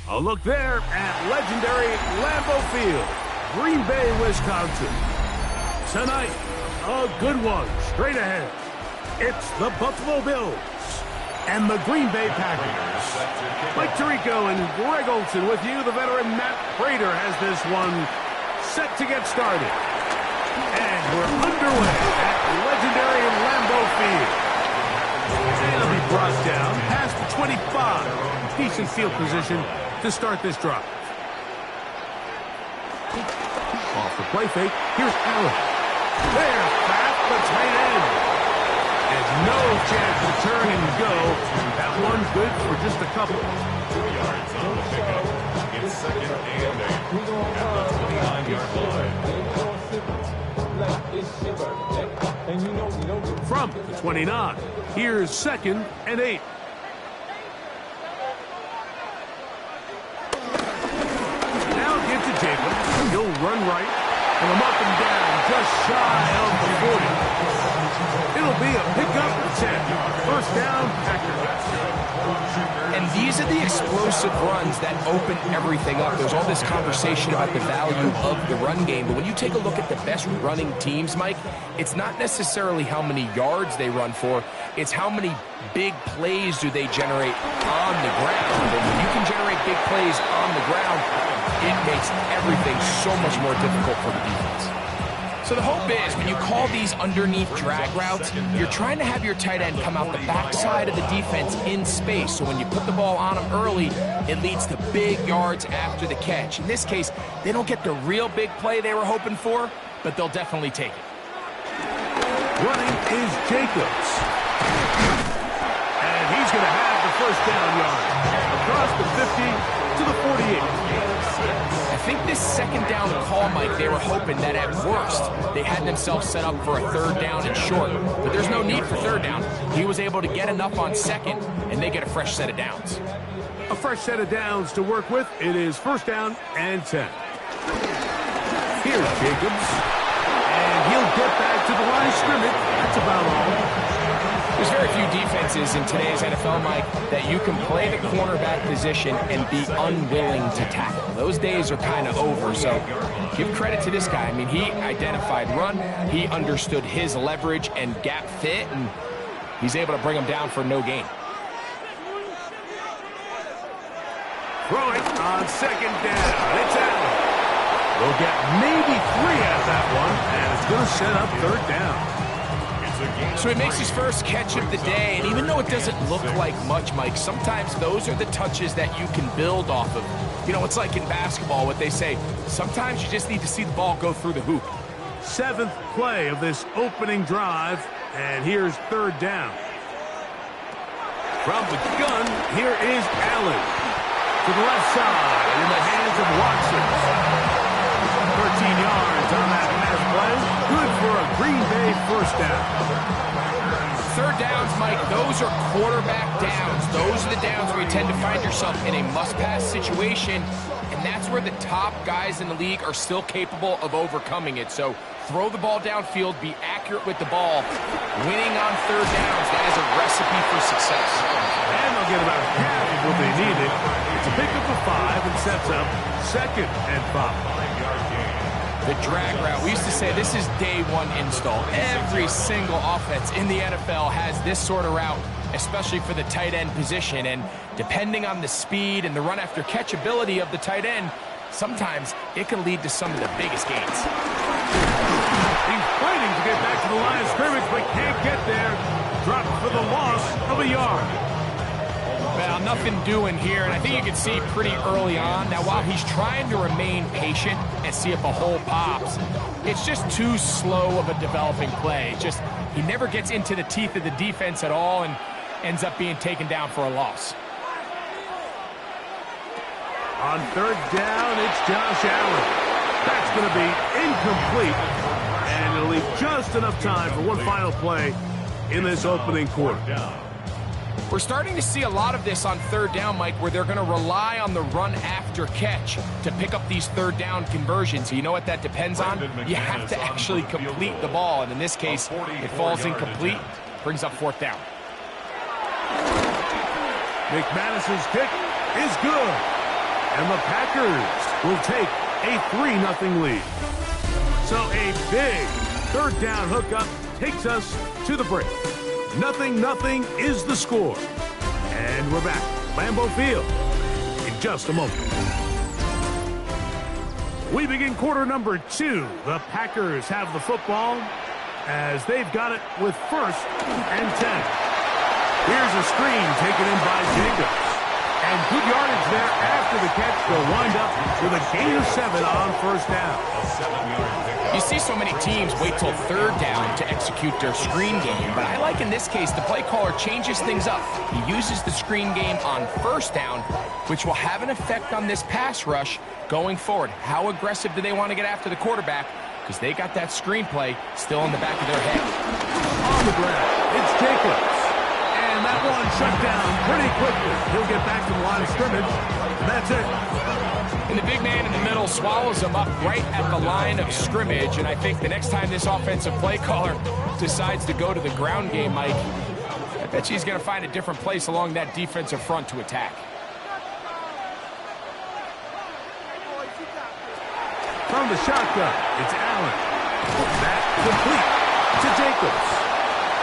A look there at legendary Lambeau Field, Green Bay, Wisconsin. Tonight, a good one straight ahead. It's the Buffalo Bills and the Green Bay Packers. Mike Tirico and Greg Olson with you. The veteran Matt Prater has this one set to get started. And we're underway at legendary Lambeau Field. And it'll be brought down past the 25. Decent field position to start this drive. Off the play fake. Here's Allen. There's past the tight end. And no chance to turn and go. That one good for just a couple. 2 yards on the pickup. It's second and 8 at the 29-yard line. From the 29, here's second and 8. Now get to Jacobs. He'll run right. And I'm up and down, just shy of the 40. It'll be a pickup at 10. First down, Packers. And these are the explosive runs that open everything up. There's all this conversation about the value of the run game, but when you take a look at the best running teams, Mike, it's not necessarily how many yards they run for, it's how many big plays do they generate on the ground. And when you can generate big plays on the ground, it makes everything so much more difficult for the defense. So the hope is when you call these underneath drag routes, you're trying to have your tight end come out the backside of the defense in space. So when you put the ball on him early, it leads to big yards after the catch. In this case, they don't get the real big play they were hoping for, but they'll definitely take it. Running is Jacobs. And he's going to have the first down yard. Across the 50 to the 48. I think this second down call, Mike, they were hoping that at worst they had themselves set up for a third down and short. But there's no need for third down. He was able to get enough on second, and they get a fresh set of downs. A fresh set of downs to work with. It is first down and 10. Here's Jacobs. And he'll get back to the line of scrimmage. That's about all. There's very few defenses in today's NFL, Mike, that you can play the cornerback position and be unwilling to tackle. Those days are kind of over, so give credit to this guy. I mean, he identified run, he understood his leverage and gap fit, and he's able to bring him down for no gain. Throwing on second down. It's Allen. We'll get maybe 3 out of that one, and it's going to set up third down. So he makes his first catch of the day, and even though it doesn't look like much, Mike, sometimes those are the touches that you can build off of. You know, it's like in basketball, what they say, sometimes you just need to see the ball go through the hoop. 7th play of this opening drive, and here's third down. From the gun, here is Allen. To the left side, in the hands of Watson. 13 yards on that pass play. Good for a Green Bay first down. Third downs, Mike, those are quarterback downs. Those are the downs where you tend to find yourself in a must-pass situation, and that's where the top guys in the league are still capable of overcoming it. So throw the ball downfield, be accurate with the ball. Winning on third downs, that is a recipe for success. And they'll get about half of what they needed. It's a pickup of 5 and sets up second and 5. The drag route, we used to say this is day one install. Every single offense in the NFL has this sort of route, especially for the tight end position. And depending on the speed and the run after catch ability of the tight end, sometimes it can lead to some of the biggest gains. He's fighting to get back to the line of scrimmage, but can't get there. Dropped for the loss of a yard. Well, nothing doing here, and I think you can see pretty early on. Now, while he's trying to remain patient and see if a hole pops, it's just too slow of a developing play. Just, he never gets into the teeth of the defense at all and ends up being taken down for a loss. On third down, it's Josh Allen. That's going to be incomplete, and it'll leave just enough time for one final play in this opening quarter. We're starting to see a lot of this on third down, Mike, where they're going to rely on the run after catch to pick up these third down conversions. You know what that depends on? You have to actually complete the ball, and in this case, it falls incomplete, brings up fourth down. McManus's kick is good. And the Packers will take a 3-0 lead. So a big third down hookup takes us to the break. 0-0 is the score. And we're back. Lambeau Field in just a moment. We begin quarter number 2. The Packers have the football as they've got it with 1st and 10. Here's a screen taken in by Jacobs. And good yardage there after the catch. They'll wind up with a gain of 7 on 1st down. You see so many teams wait till 3rd down to execute their screen game, but I like in this case the play caller changes things up. He uses the screen game on 1st down, which will have an effect on this pass rush going forward. How aggressive do they want to get after the quarterback? Because they got that screenplay still in the back of their head. On the ground, it's Jacobs. And that one shut down pretty quickly. He'll get back to the line of scrimmage, and that's it. And the big man in the middle swallows him up right at the line of scrimmage. And I think the next time this offensive play caller decides to go to the ground game, Mike, I bet he's going to find a different place along that defensive front to attack. From the shotgun, it's Allen. That complete to Jacobs.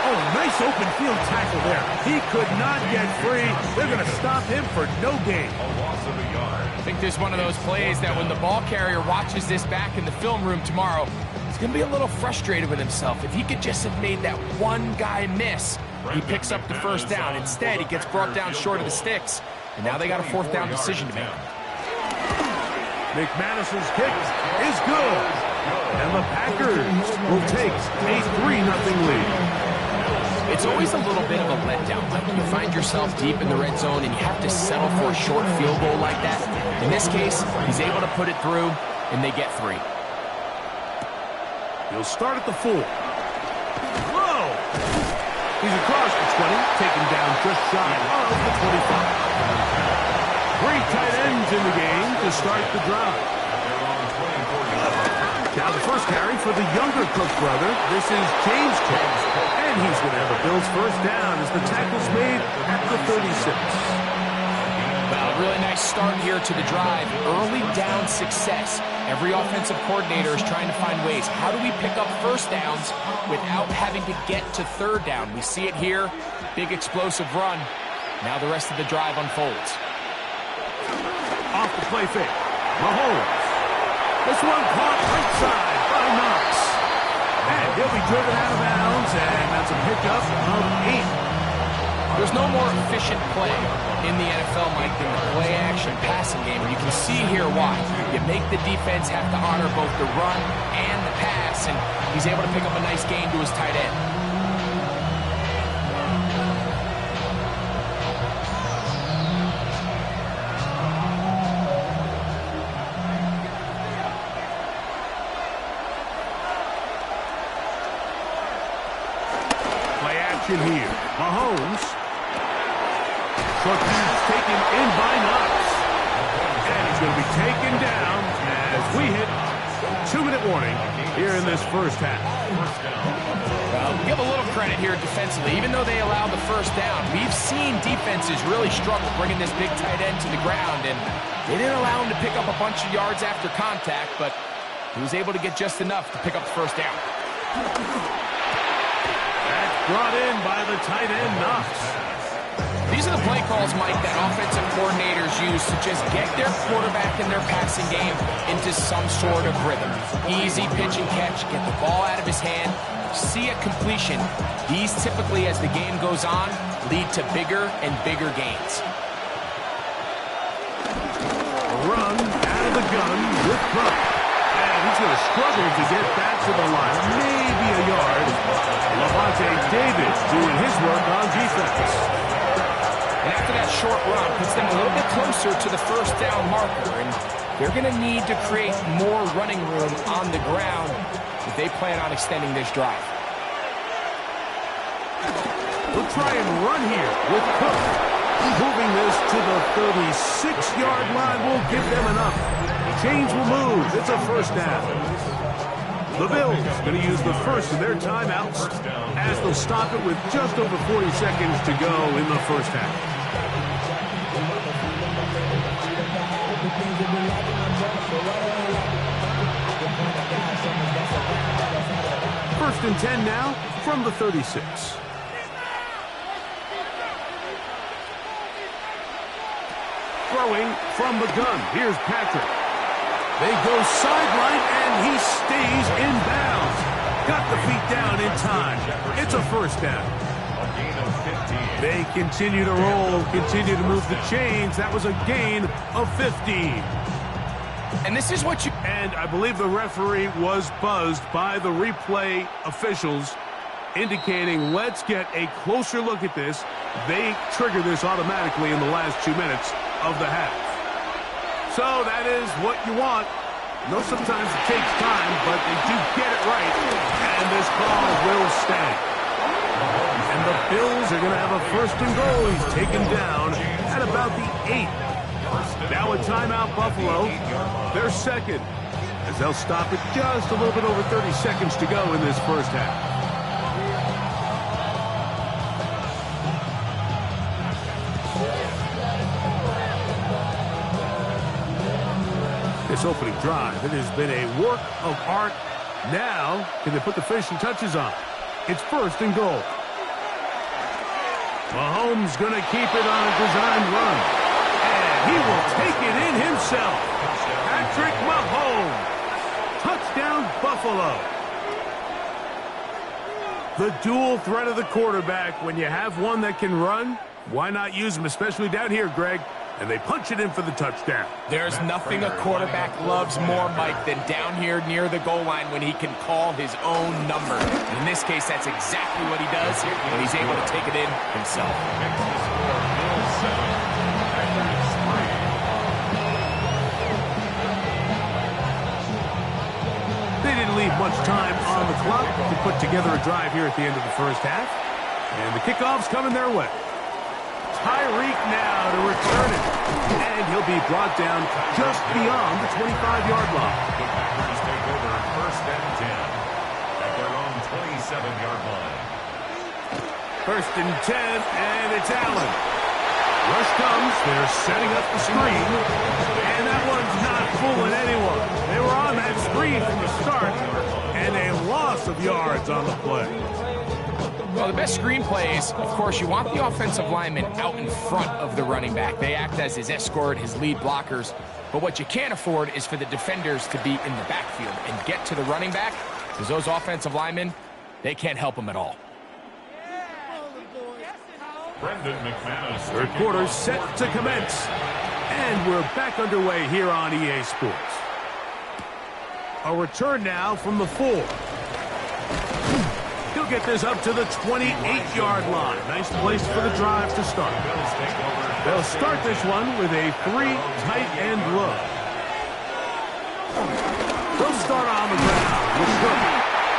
Oh, nice open field tackle there. He could not get free. They're going to stop him for no gain. A loss of a yard. I think there's one of those plays that when the ball carrier watches this back in the film room tomorrow, he's going to be a little frustrated with himself. If he could just have made that one guy miss, he picks up the 1st down. Instead, he gets brought down short of the sticks, and now they got a 4th down decision to make. McManus's kick is good. And the Packers will take a 3-0 lead. It's always a little bit of a letdown. Like when you find yourself deep in the red zone and you have to settle for a short field goal like that. In this case, he's able to put it through, and they get 3. He'll start at the 4. Whoa! He's across the 20, taken down just shy of the 25. 3 tight ends in the game to start the drive. Now the first carry for the younger Cook brother. This is James Cook. And he's going to have a Bills 1st down as the tackle's made at the 36. Well, a really nice start here to the drive. Early down success. Every offensive coordinator is trying to find ways. How do we pick up 1st downs without having to get to 3rd down? We see it here. Big explosive run. Now the rest of the drive unfolds. Off the play fake. Mahomes. This one caught right side by Knox. And he'll be driven out of bounds, and that's a pickup of 8. There's no more efficient play in the NFL, Mike, than the play-action passing game. And you can see here why. You make the defense have to honor both the run and the pass, and he's able to pick up a nice gain to his tight end. Here, Mahomes. Short pass taken in by Knox. And he's going to be taken down as we hit 2-minute warning here in this 1st half. Well, give a little credit here defensively. Even though they allowed the 1st down, we've seen defenses really struggle bringing this big tight end to the ground, and they didn't allow him to pick up a bunch of yards after contact, but he was able to get just enough to pick up the 1st down. Brought in by the tight end, Knox. These are the play calls, Mike, that offensive coordinators use to just get their quarterback and their passing game into some sort of rhythm. Easy pitch and catch, get the ball out of his hand, see a completion. These typically, as the game goes on, lead to bigger and bigger gains. A run out of the gun with Crump. And he's going to struggle to get back to the line. Maybe a yard. Lavonte David doing his work on defense. And after that short run, puts them a little bit closer to the 1st down marker. And they're going to need to create more running room on the ground if they plan on extending this drive. We'll try and run here with Cook. Moving this to the 36-yard line will give them enough. Chains will move. It's a 1st down. The Bills going to use the first of their timeouts as they'll stop it with just over 40 seconds to go in the 1st half. First and 10 now from the 36. Throwing from the gun. Here's Patrick. They go sideline, and he stays in bounds. Got the feet down in time. It's a first down. A gain of 15. They continue to roll, continue to move the chains. That was a gain of 15. And this is what you... And I believe the referee was buzzed by the replay officials, indicating let's get a closer look at this. They trigger this automatically in the last 2 minutes of the half. So that is what you want. No, sometimes it takes time, but they do get it right. And this ball will stand. And the Bills are going to have a first and goal. He's taken down at about the 8. Now a timeout, Buffalo. They're second, as they'll stop it just a little bit over 30 seconds to go in this first half. This opening drive, it has been a work of art. Now, can they put the finishing touches on? It's first and goal. Mahomes going to keep it on a design run. He will take it in himself. Patrick Mahomes. Touchdown, Buffalo. The dual threat of the quarterback. When you have one that can run, why not use him, especially down here, Greg? And they punch it in for the touchdown. There's nothing a quarterback loves more, Mike, than down here near the goal line when he can call his own number. And in this case, that's exactly what he does, and he's able to take it in himself. They didn't leave much time on the clock to put together a drive here at the end of the first half. And the kickoff's coming their way. Tyreek now to return it. And he'll be brought down just beyond the 25-yard line. The Packers take over first and 10 at their own 27-yard line. First and 10, and it's Allen. Rush comes. They're setting up the screen. And that one's not fooling anyone. They were on that screen from the start. And a loss of yards on the play. Well, the best screen plays, of course, you want the offensive lineman out in front of the running back. They act as his escort, his lead blockers. But what you can't afford is for the defenders to be in the backfield and get to the running back, because those offensive linemen, they can't help him at all. Brendan McManus. Third quarter set to commence. And we're back underway here on EA Sports. A return now from the 4. He'll get this up to the 28-yard line. Nice place for the drive to start. They'll start this one with a 3 tight end look. They'll start on the ground with Cook.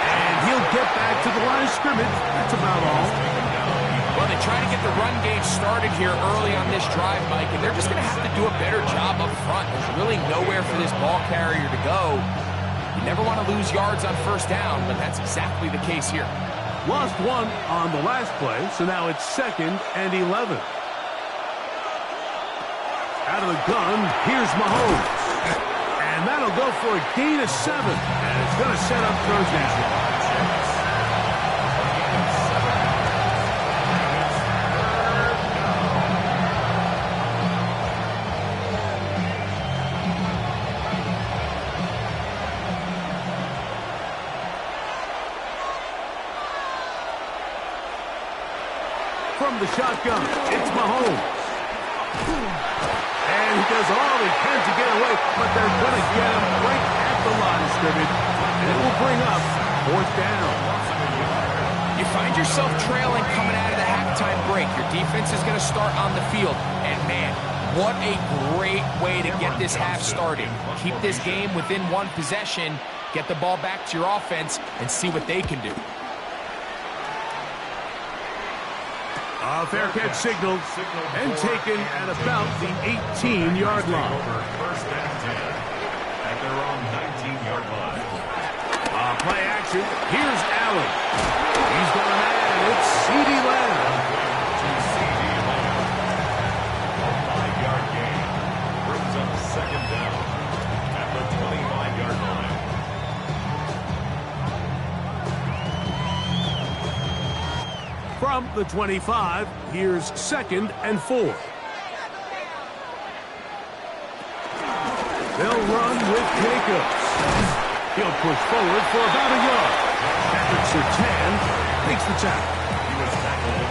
And he'll get back to the line of scrimmage. That's about all. Well, they try to get the run game started here early on this drive, Mike, and they're just going to have to do a better job up front. There's really nowhere for this ball carrier to go. You never want to lose yards on first down, but that's exactly the case here. Lost one on the last play, so now it's 2nd and 11. Out of the gun, here's Mahomes. And that'll go for a gain of 7. And it's going to set up third down. From the shotgun, it's Mahomes. And he does all he can to get away, but they're going to get him right at the line of scrimmage. And it will bring up 4th down. You find yourself trailing coming out of the halftime break. Your defense is going to start on the field. And, man, what a great way to get this half started. Keep this game within one possession, get the ball back to your offense, and see what they can do. A fair catch signaled and taken at about the 18-yard line. First and 10 at their own 19-yard line. Play action. Here's Allen. He's got a man. It's CeeDee Lamb. A 5-yard gain brings up 2nd down at the 25-yard line. From the 25, here's 2nd and 4. They'll run with Jacobs. He'll push forward for about a yard. Patrick Surtain makes the tackle.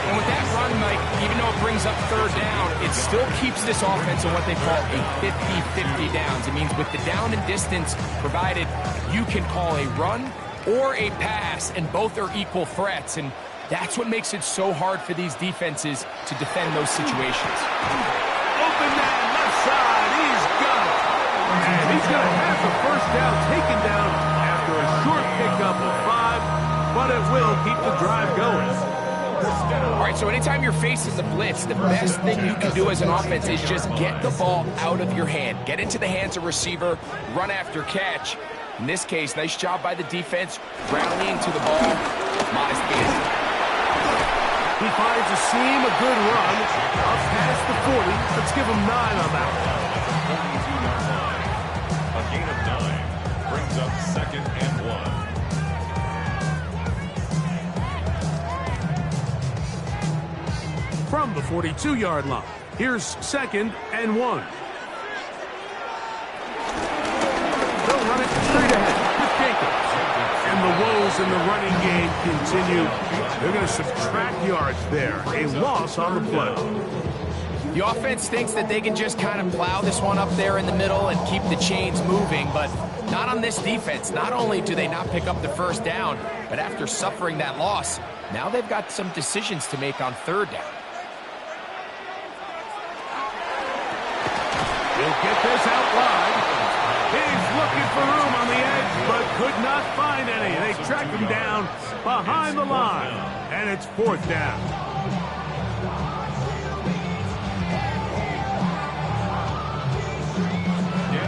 And with that run, Mike, even though it brings up 3rd down, it still keeps this offense in what they call a 50-50 downs. It means with the down and distance provided, you can call a run or a pass, and both are equal threats. And that's what makes it so hard for these defenses to defend those situations. Open man, left side, he's got it. And he's going to have the 1st down taken down after a short pickup of 5, but it will keep the drive going. All right, so anytime you're facing the blitz, the best thing you can do as an offense is just get the ball out of your hand. Get into the hands of receiver, run after catch. In this case, nice job by the defense, rallying to the ball. Modest gain. He finds a seam, a good run, up past the 40. Let's give him 9 on that one. A gain of 9 brings up 2nd and 1. From the 42-yard line, here's 2nd and 1. They'll run it straight ahead with Jacobs. And the woes in the running game continue. They're going to subtract yards there. A loss on the play. The offense thinks that they can just kind of plow this one up there in the middle and keep the chains moving, but not on this defense. Not only do they not pick up the 1st down, but after suffering that loss, now they've got some decisions to make on 3rd down. He'll get this out wide. He's looking for room on the edge, but could not find any. They track him down behind the line, and it's 4th down.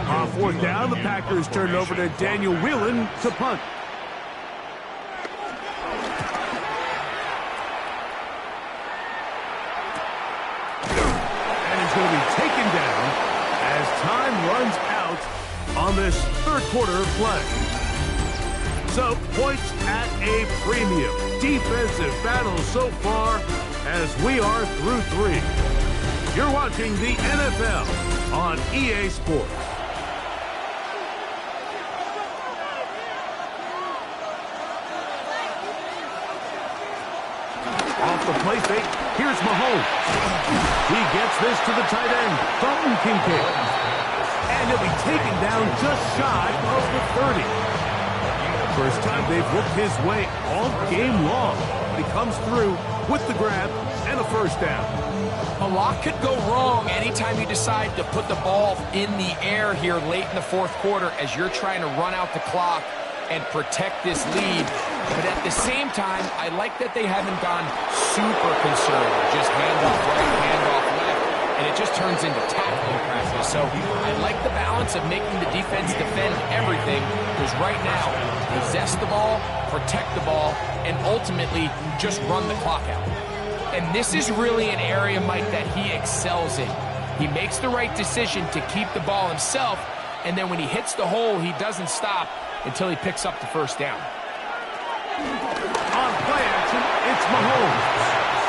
On 4th down, the Packers turned over to Daniel Whelan to punt. And he's going to be taken down as time runs out on this 3rd quarter play. So, points at a premium. Defensive battle so far as we are through 3. You're watching the NFL on EA Sports. Off the play fake, here's Mahomes. He gets this to the tight end, Dalton Kincaid. And he'll be taken down just shy of the 30. First time they've worked his way all game long. He comes through with the grab and a 1st down. A lot could go wrong anytime you decide to put the ball in the air here late in the 4th quarter as you're trying to run out the clock and protect this lead. But at the same time, I like that they haven't gone super conservative. Just handoff right, handoff left, and it just turns into tackling practice. So I like the balance of making the defense defend everything, because right now, possess the ball, protect the ball, and ultimately just run the clock out. And this is really an area, Mike, that he excels in. He makes the right decision to keep the ball himself, and then when he hits the hole, he doesn't stop until he picks up the 1st down. On play action, it's Mahomes.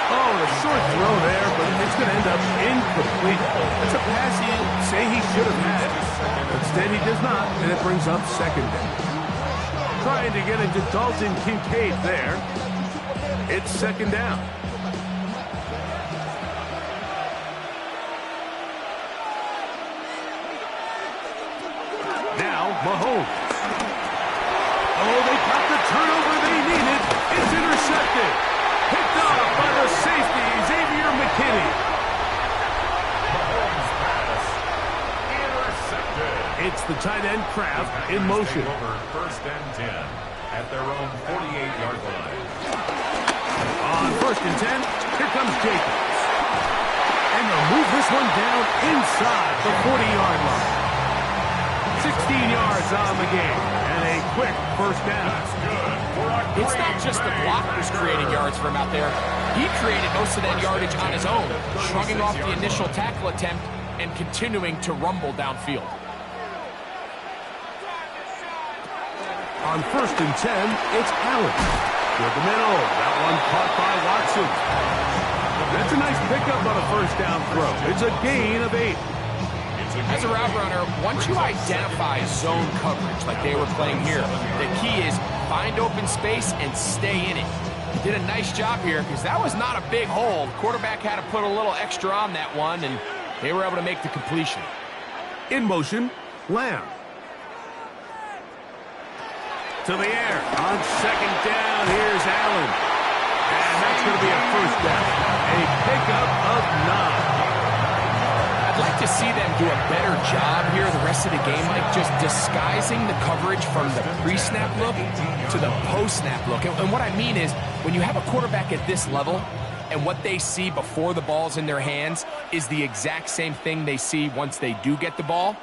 Oh, a short throw there, but it's going to end up incomplete. It's a pass he'd say he should have had. Instead, he does not, and it brings up 2nd down. Trying to get into Dalton Kincaid there. It's 2nd down. Now, Mahomes. Oh, they got the turnover they needed. It's intercepted. Picked off by the safety, Xavier McKinney. Intercepted. It's the tight end Kraft in motion. Over 1st and 10 at their own 48-yard line. On 1st and 10, here comes Jacobs. And they'll move this one down inside the 40-yard line. 16 yards on the game, and a quick 1st down. It's not just the blockers creating yards for him out there. He created most of that yardage on his own, shrugging off the initial tackle attempt and continuing to rumble downfield. On 1st and 10, it's Allen. Toward the middle. That one caught by Watson. That's a nice pickup on a first down throw. It's a gain of 8. As a route runner, once you identify zone coverage like they were playing here, the key is find open space and stay in it. He did a nice job here because that was not a big hole. The quarterback had to put a little extra on that one, and they were able to make the completion. In motion, Lamb. To the air. On second down, here's Allen. And that's going to be a first down. A pickup of 9. I'd like to see them do a better job here the rest of the game, like just disguising the coverage from the pre-snap look to the post-snap look. And what I mean is, when you have a quarterback at this level and what they see before the ball's in their hands is the exact same thing they see once they do get the ball,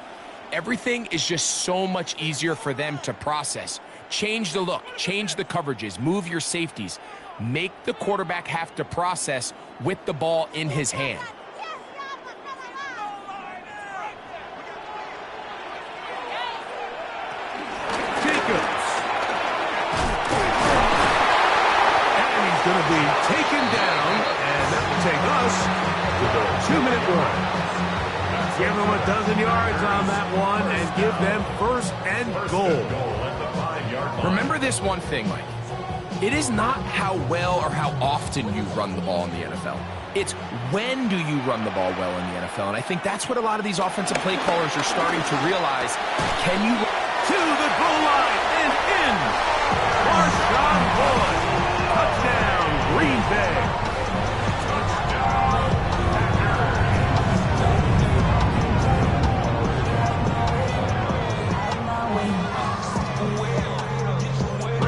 everything is just so much easier for them to process. Change the look, change the coverages, move your safeties. Make the quarterback have to process with the ball in his hand. Going to be taken down, and that will take us to the 2-minute warning. Give them a dozen yards on that one and give them first and goal. Remember this one thing, Mike. It is not how well or how often you run the ball in the NFL. It's when do you run the ball well in the NFL. And I think that's what a lot of these offensive play callers are starting to realize. Can you... To the goal line and in. Marshawn Lloyd. Touchdown, Green Bay.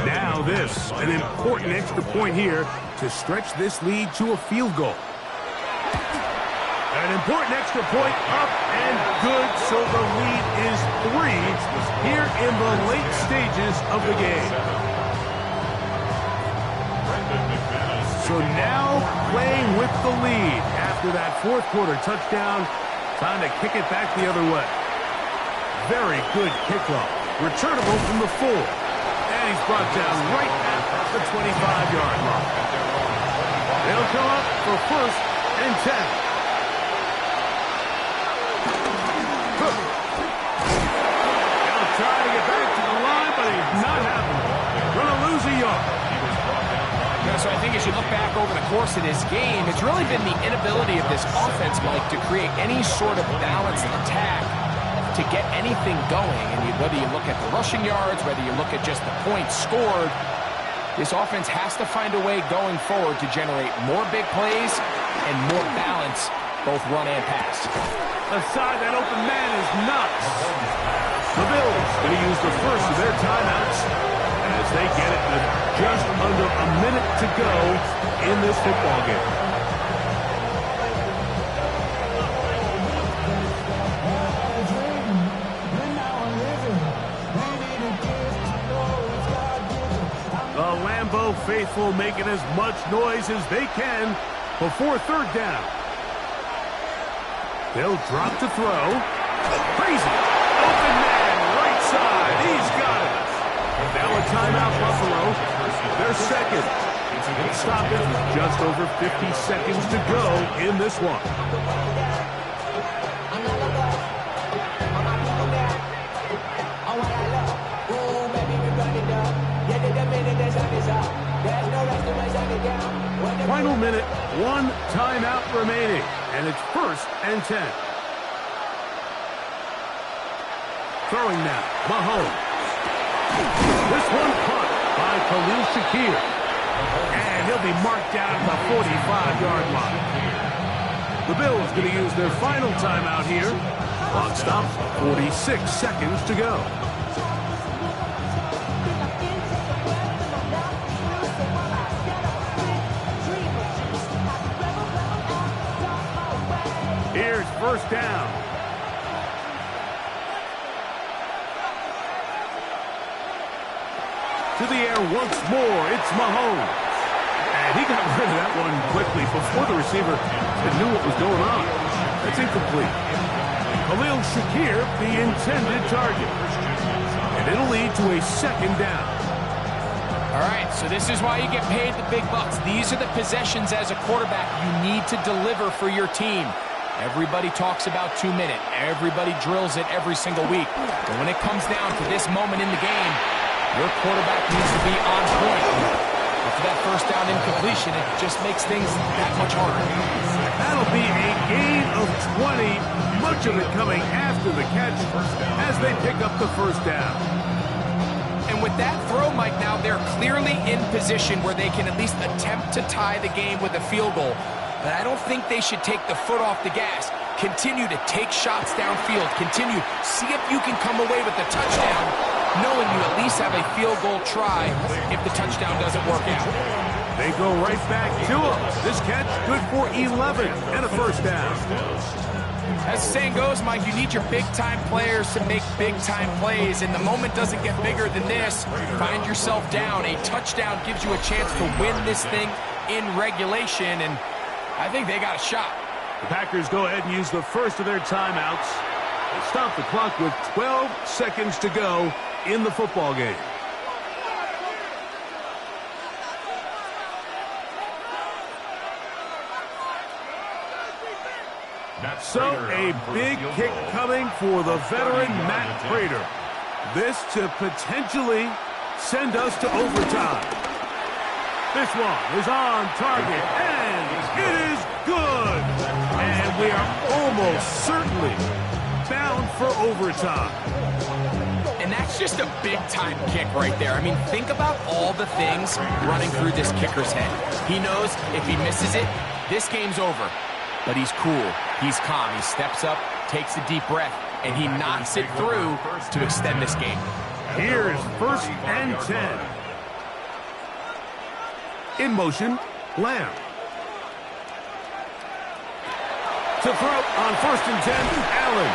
Now this, an important extra point here to stretch this lead to a field goal. An important extra point up and good, so the lead is 3 here in the late stages of the game. So now playing with the lead after that fourth quarter touchdown. Time to kick it back the other way. Very good kickoff. Returnable from the 4. And he's brought down right at the 25-yard line. They'll come up for first and 10. Cook. They'll try to get back to the line, but he's not happening. Going to lose a yard. So I think as you look back over the course of this game, it's really been the inability of this offense, Mike, to create any sort of balanced attack to get anything going. And whether you look at the rushing yards, whether you look at just the points scored, this offense has to find a way going forward to generate more big plays and more balance, both run and pass. Aside that open man is nuts. The Bills going to use the first of their timeouts as they get it with just under a minute to go in this football game. The Lambeau faithful making as much noise as they can before third down. They'll drop to throw. Crazy. Open man, right side. He's got it. Now a timeout, Buffalo. Their second. Stop it with just over 50 seconds to go in this one. Final minute, 1 timeout remaining, and it's first and 10. Throwing now, Mahomes. This one caught by Khalil Shakir. And he'll be marked down at the 45-yard line. The Bills going to use their final timeout here. Clock stop, 46 seconds to go. Here's first down. To the air once more, it's Mahomes. And he got rid of that one quickly before the receiver knew what was going on. That's incomplete. Khalil Shakir, the intended target. And it'll lead to a second down. All right, so this is why you get paid the big bucks. These are the possessions as a quarterback you need to deliver for your team. Everybody talks about 2 minutes. Everybody drills it every single week. But when it comes down to this moment in the game, your quarterback needs to be on point. After that first down incompletion, it just makes things that much harder. That'll be a gain of 20, much of it coming after the catch as they pick up the first down. And with that throw, Mike, now they're clearly in position where they can at least attempt to tie the game with a field goal. But I don't think they should take the foot off the gas. Continue to take shots downfield. Continue. See if you can come away with a touchdown, knowing you at least have a field goal try if the touchdown doesn't work out. They go right back to him. This catch good for 11 and a first down. As the saying goes, Mike, you need your big-time players to make big-time plays, and the moment doesn't get bigger than this. Find yourself down. A touchdown gives you a chance to win this thing in regulation, and I think they got a shot. The Packers go ahead and use the first of their timeouts. They stop the clock with 12 seconds to go in the football game. So a big kick coming for the veteran Matt Prater. This to potentially send us to overtime. This one is on target, and it is good. And we are almost certainly bound for overtime. And that's just a big-time kick right there. I mean, think about all the things running through this kicker's head. He knows if he misses it, this game's over. But he's cool, he's calm, he steps up, takes a deep breath, and he knocks it through to extend this game. Here's 1st and 10. In motion, Lamb. To throw on 1st and 10, Allen.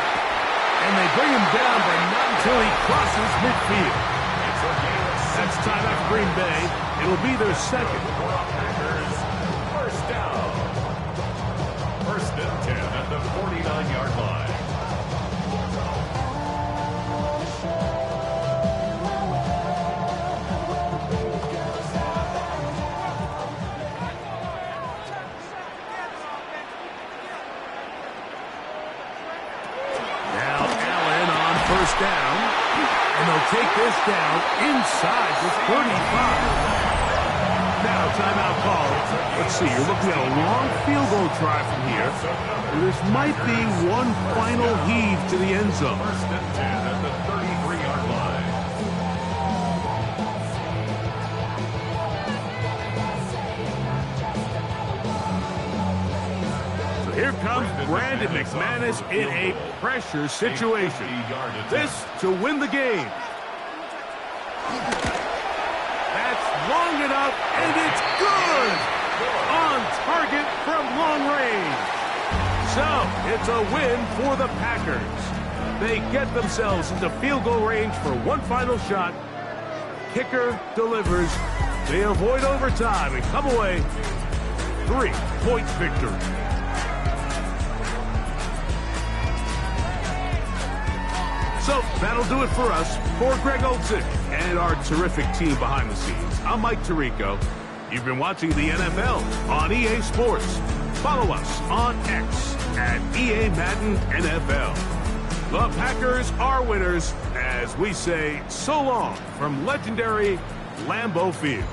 And they bring him down, but not until he crosses midfield. That's timeout for Green Bay. It'll be their second. First down. 1st and 10 at the 49-yard line. Now Allen on 1st down. And they'll take this down inside the 35. Now, timeout call. Let's see, you're looking at a long field goal try from here. This might be one final heave to the end zone. 1st and 10 at the 33-yard line. So here comes Brandon McManus in a pressure situation. This to win the game. Long enough, and it's good! On target from long range. So, it's a win for the Packers. They get themselves into field goal range for one final shot. Kicker delivers. They avoid overtime and come away 3-point victory. So, that'll do it for us. For Greg Olsen and our terrific team behind the scenes, I'm Mike Tirico. You've been watching the NFL on EA Sports. Follow us on X at EA Madden NFL. The Packers are winners as we say so long from legendary Lambeau Field.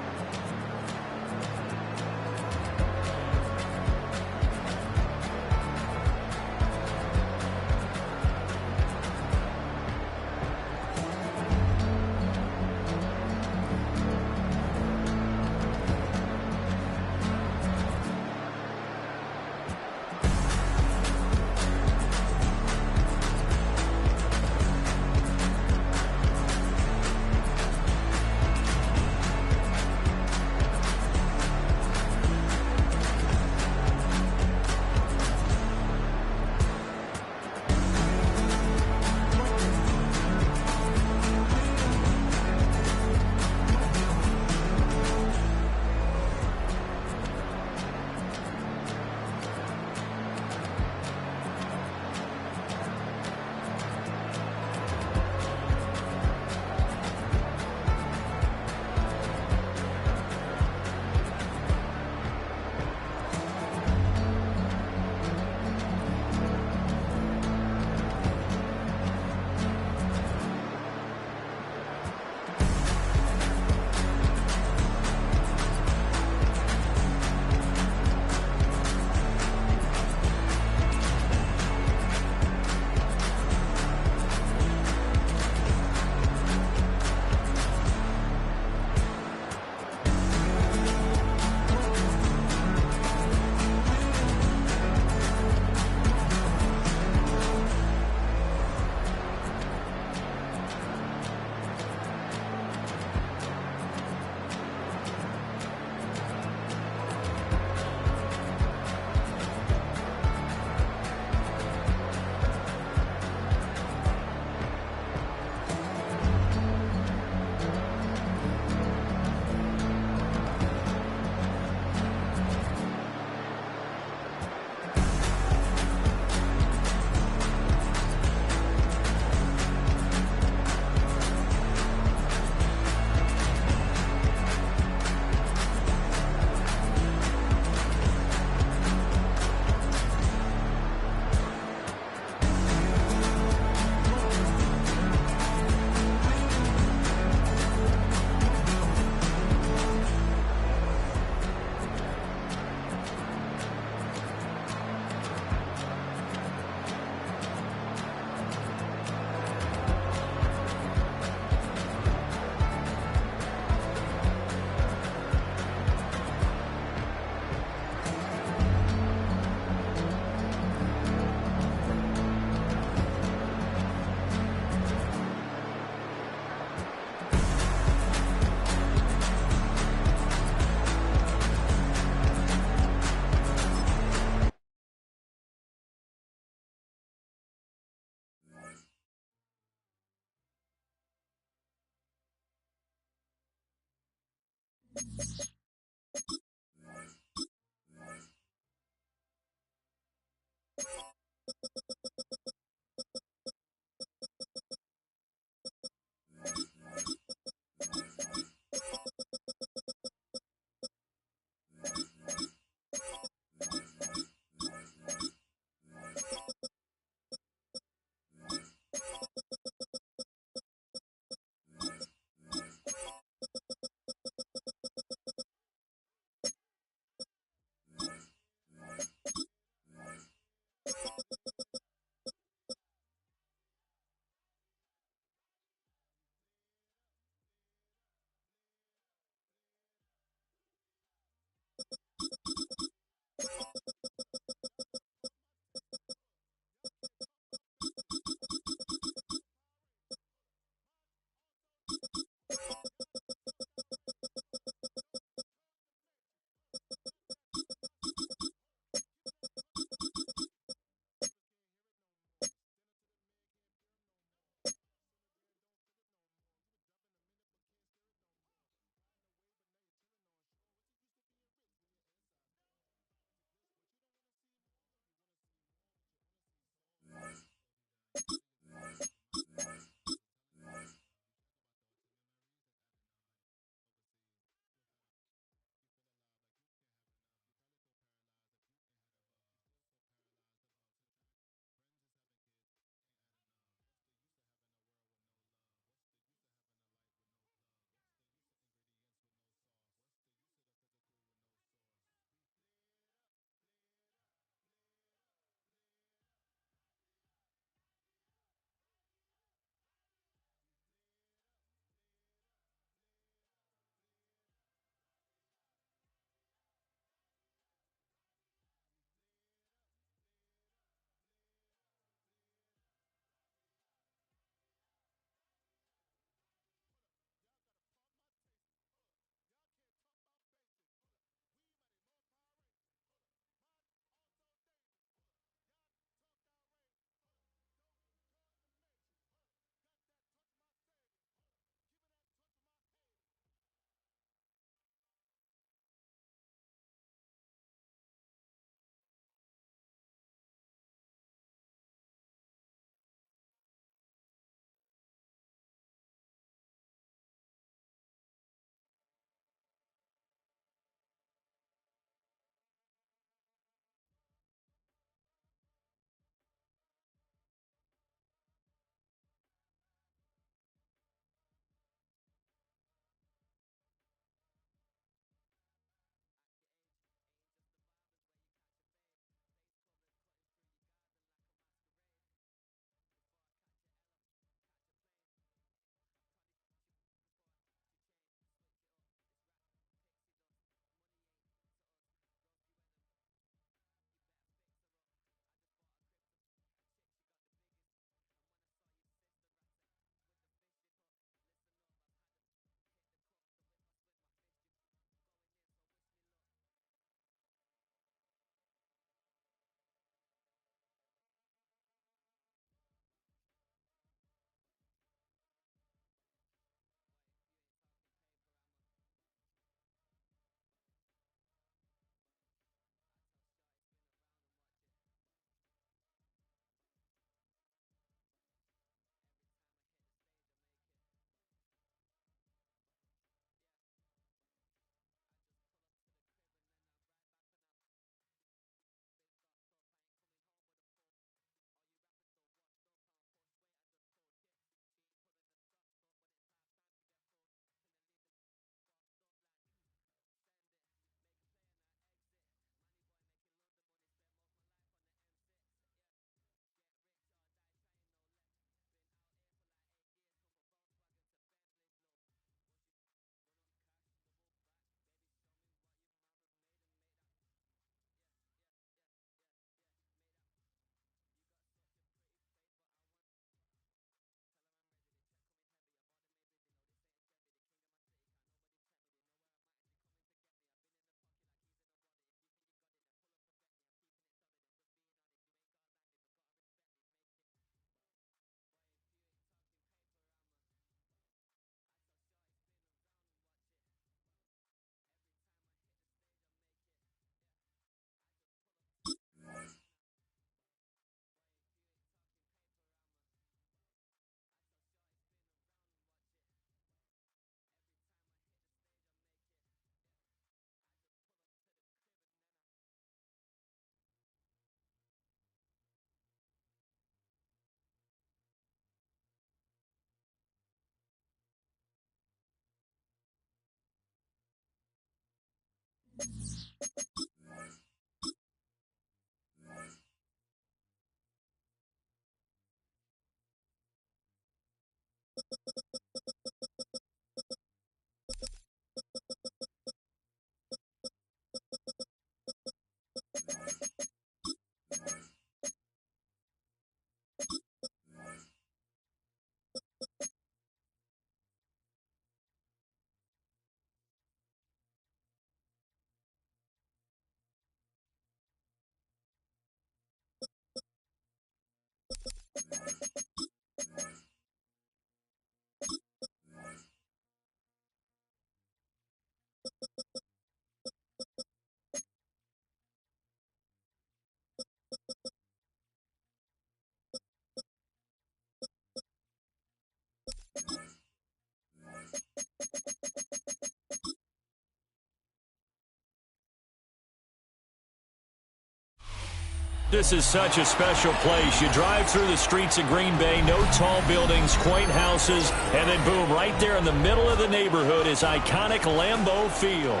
This is such a special place. You drive through the streets of Green Bay, no tall buildings, quaint houses, and then boom, right there in the middle of the neighborhood is iconic Lambeau Field.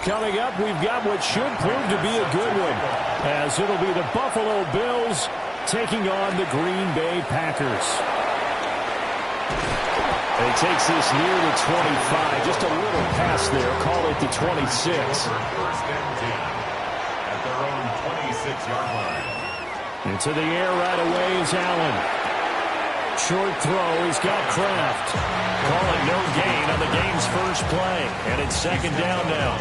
Coming up, we've got what should prove to be a good one, as it'll be the Buffalo Bills taking on the Green Bay Packers. And he takes this near the 25, just a little pass there, call it the 26. First and 10 at their own 26-yard line. Into the air right away is Allen. Short throw, he's got Kraft. Call it no gain on the game's first play, and it's second down now.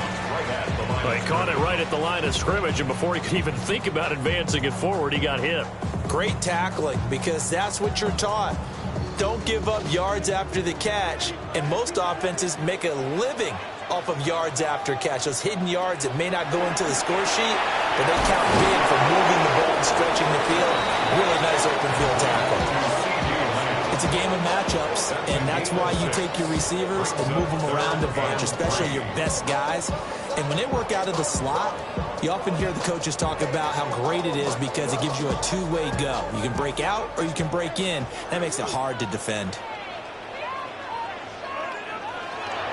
He caught it right at the line of scrimmage, and before he could even think about advancing it forward, he got hit. Great tackling, because that's what you're taught. Don't give up yards after the catch, and most offenses make a living off of yards after catch. Those hidden yards that may not go into the score sheet, but they count big for moving the ball and stretching the field. Really nice open field tackle. It's a game of matchups, and that's why you take your receivers and move them around a bunch, especially your best guys. And when they work out of the slot, you often hear the coaches talk about how great it is because it gives you a two-way go. You can break out or you can break in. That makes it hard to defend.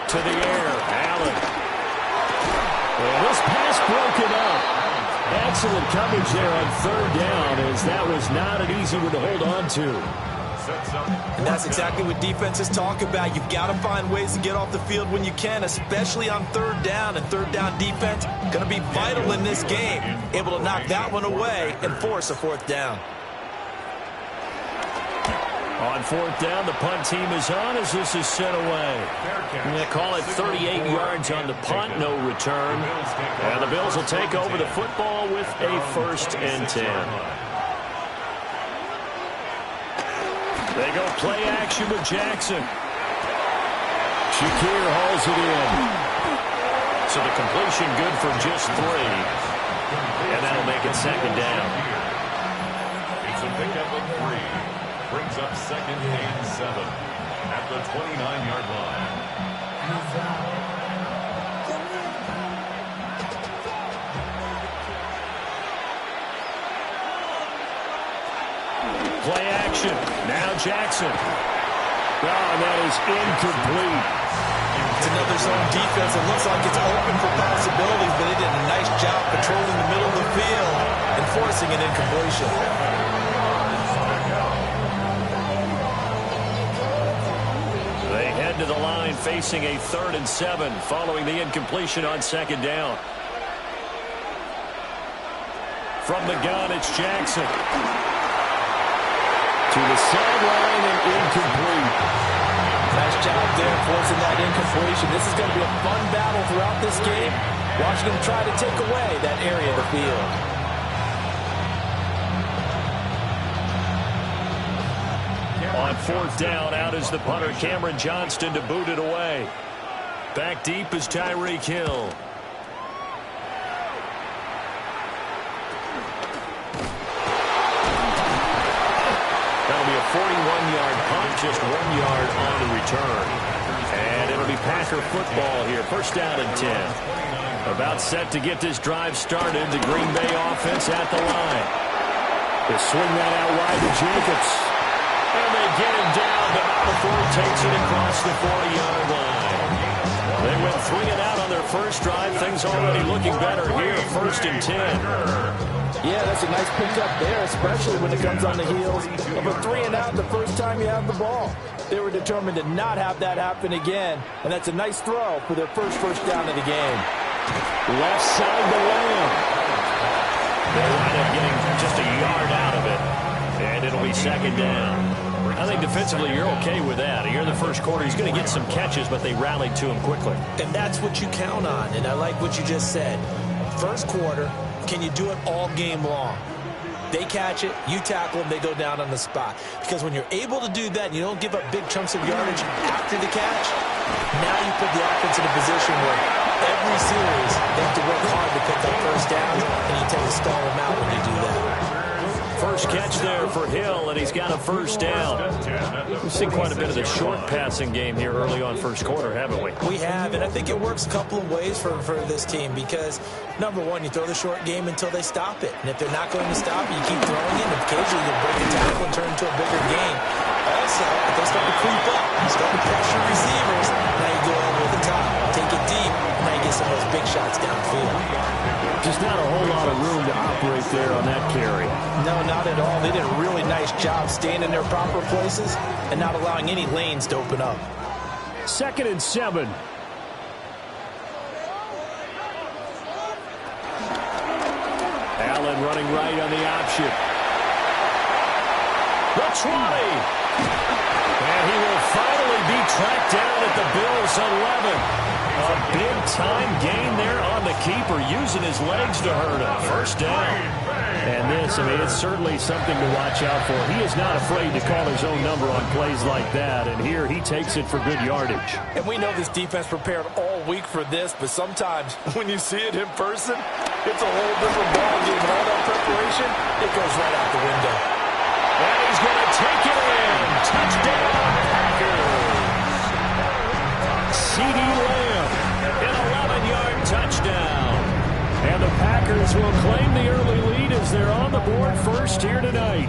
To the air, Allen. Well, this pass broken up. Excellent coverage there on third down, as that was not an easy one to hold on to. And that's exactly what defenses talk about. You've got to find ways to get off the field when you can, especially on third down. And third down defense going to be vital in this game. Able to knock that one away and force a fourth down. On fourth down, the punt team is on as this is sent away. They call it 38 yards on the punt, no return. And the Bills will take over the football with a first and 10. They go play action with Jackson. Shakir hauls it in. So the completion good for just 3. And that'll make it second down. It's a pickup of 3. Brings up second and 7 at the 29-yard line. Play action. Now Jackson. Oh, and that is incomplete. It's another zone defense. It looks like it's open for possibilities, but they did a nice job patrolling the middle of the field and forcing an incompletion. They head to the line facing a 3rd and 7 following the incompletion on second down. From the gun, it's Jackson. To the sideline and incomplete. Nice job there forcing that incompletion. This is going to be a fun battle throughout this game. Watching them try to take away that area of the field. On fourth down, out is the punter, Cameron Johnston, to boot it away. Back deep is Tyreek Hill. That'll be a 41-yard punt, just 1 yard on the return. And it'll be Packer football here, first down and 10. About set to get this drive started, the Green Bay offense at the line. They swing that out wide to Jacobs. And they get him down, but not before he takes it across the 40-yard line. They went 3 and out on their first drive. Things already looking better here, first and 10. Yeah, that's a nice pickup there, especially when it comes on the heels of a 3 and out the first time you have the ball. They were determined to not have that happen again, and that's a nice throw for their first down of the game. Left side to Lamb. They wind up getting just a yard out of it, and it'll be second down. I think defensively you're okay with that. Here in the first quarter, he's going to get some catches, but they rallied to him quickly. And that's what you count on, and I like what you just said. First quarter, can you do it all game long? They catch it, you tackle them, they go down on the spot. Because when you're able to do that and you don't give up big chunks of yardage after the catch, now you put the offense in a position where every series they have to work hard to pick up first downs, and you tend to stall them out when you do that. first catch there for Hill, and he's got a first down. We've seen quite a bit of the short passing game here early on first quarter, haven't we? We have, and I think it works a couple of ways for this team because, number one, you throw the short game until they stop it. And if they're not going to stop it, you keep throwing it, and occasionally you'll break a tackle and turn into a bigger game. Also, if they start to creep up, start to pressure receivers, now you go over the top, take it deep, and now you get some of those big shots downfield. Just not a whole lot of room to operate there on that carry. No, not at all. They did a really nice job staying in their proper places and not allowing any lanes to open up. 2nd and 7. Allen running right on the option. The 20. And he will finally be tracked down at the Bills' 11. A big-time gain there on the keeper, using his legs to hurt him. First down. And this, I mean, it's certainly something to watch out for. He is not afraid to call his own number on plays like that, and here he takes it for good yardage. And we know this defense prepared all week for this, but sometimes when you see it in person, it's a whole different ballgame. All that preparation, it goes right out the window. And he's going to take it in. Touchdown, Packers. CeeDee Lamb, an 11-yard touchdown. And the Packers will claim the early lead as they're on the board first here tonight.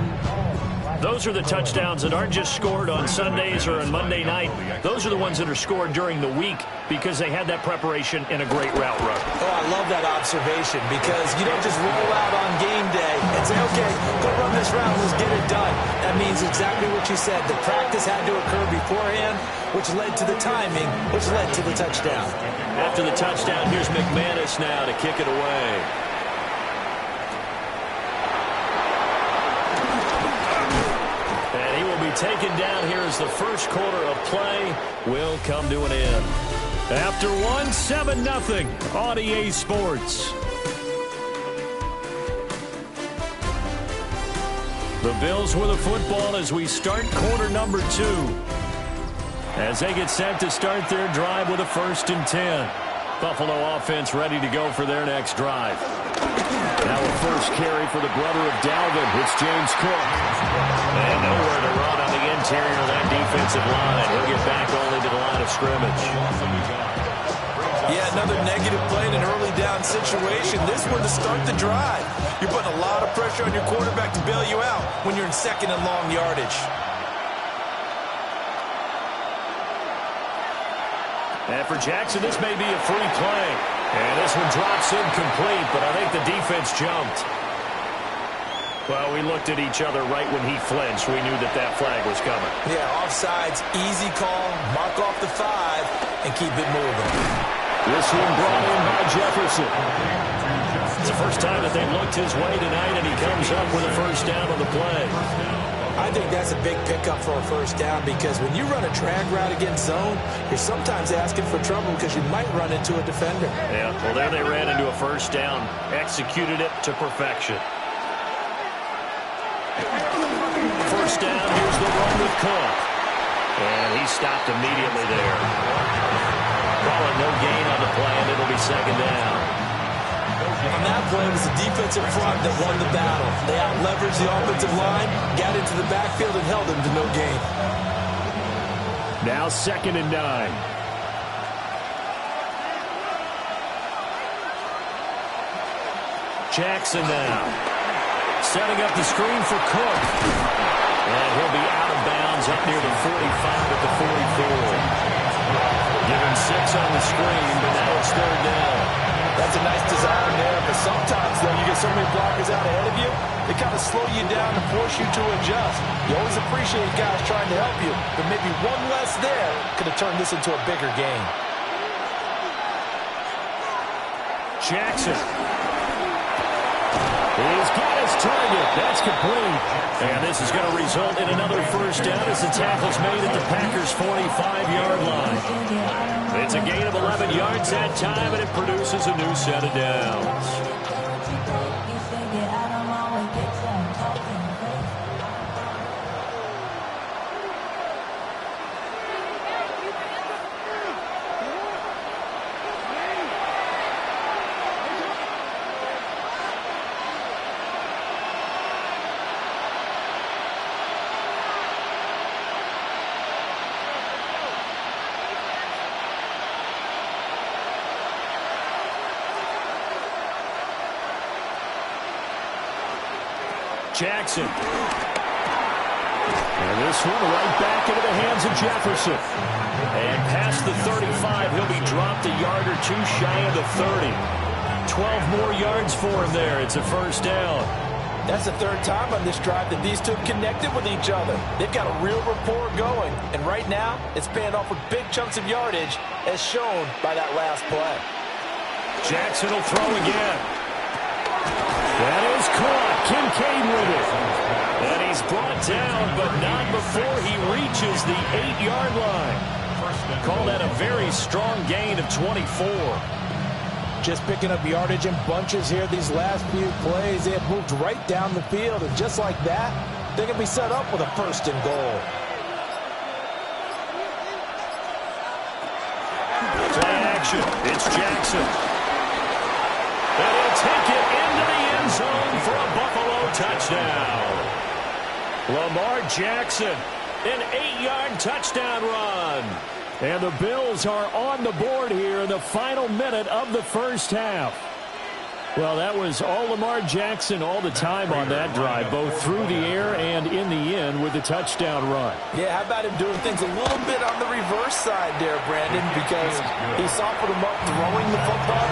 Those are the touchdowns that aren't just scored on Sundays or on Monday night. Those are the ones that are scored during the week because they had that preparation in a great route run. Oh, I love that observation because you don't just roll out on game day and say, okay, go run this route, let's get it done. That means exactly what you said. The practice had to occur beforehand, which led to the timing, which led to the touchdown. After the touchdown, here's McManus now to kick it away. And he will be taken down here as the first quarter of play will come to an end. After one, 7-0 on EA Sports. The Bills with the football as we start quarter number 2. As they get set to start their drive with a 1st and 10. Buffalo offense ready to go for their next drive. Now a first carry for the brother of Dalvin. It's James Cook. And nowhere to run on the interior of that defensive line. He'll get back only to the line of scrimmage. Yeah, another negative play in an early down situation. This one to start the drive. You're putting a lot of pressure on your quarterback to bail you out when you're in 2nd and long yardage. And for Jackson, this may be a free play. And this one drops incomplete, but I think the defense jumped. Well, we looked at each other right when he flinched. We knew that that flag was coming. Yeah, offsides, easy call, mark off the 5, and keep it moving. This one brought in by Jefferson. It's the first time that they've looked his way tonight, and he comes up with a first down on the play. I think that's a big pickup for a first down because when you run a drag route against zone, you're sometimes asking for trouble because you might run into a defender. Yeah, well, there they ran into a first down, executed it to perfection. First down, here's the run with Cook. And he stopped immediately there. Calling no gain on the play, and it'll be 2nd down. On that play, it was the defensive front that won the battle. They out-leveraged the offensive line, got into the backfield, and held them to no gain. Now 2nd and 9. Jackson now. Setting up the screen for Cook. And he'll be out of bounds up near the 45 at the 44. Given 6 on the screen, but now it's 3rd down. That's a nice design there, but sometimes, though, you get so many blockers out ahead of you, they kind of slow you down and force you to adjust. You always appreciate guys trying to help you, but maybe one less there could have turned this into a bigger game. Jackson. He's got his target. That's complete. And this is going to result in another first down as the tackle's made at the Packers' 45-yard line. It's a gain of 11 yards that time, and it produces a new set of downs. Jackson. And this one right back into the hands of Jefferson. And past the 35, he'll be dropped a yard or two shy of the 30. 12 more yards for him there. It's a first down. That's the third time on this drive that these two connected with each other. They've got a real rapport going. And right now, it's paying off with big chunks of yardage, as shown by that last play. Jackson will throw again. That is caught. Kincaid with it. And he's brought down, but not before he reaches the 8-yard line. Call that a very strong gain of 24. Just picking up yardage in bunches here these last few plays. They have moved right down the field, and just like that, they're going to be set up with a first and goal. Play action. It's Jackson. And he'll take it into the end zone for a Buffalo touchdown. Lamar Jackson, an 8-yard touchdown run. And the Bills are on the board here in the final minute of the first half. Well, that was all Lamar Jackson all the time on that drive, both through the air and in the end with the touchdown run. Yeah, how about him doing things a little bit on the reverse side there, Brandon, because he softened him up throwing the football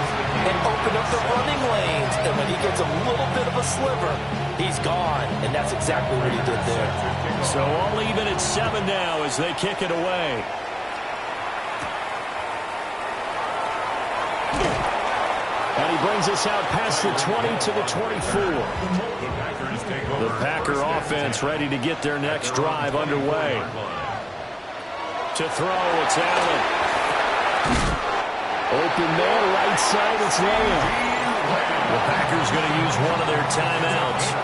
and opened up the running lanes. And when he gets a little bit of a sliver, he's gone. And that's exactly what he did there. So all even at 7 now as they kick it away. And he brings us out past the 20 to the 24. The Packer offense ready to get their next drive underway. To throw, it's Allen. Open man, right side, it's Lamb. The Packers going to use one of their timeouts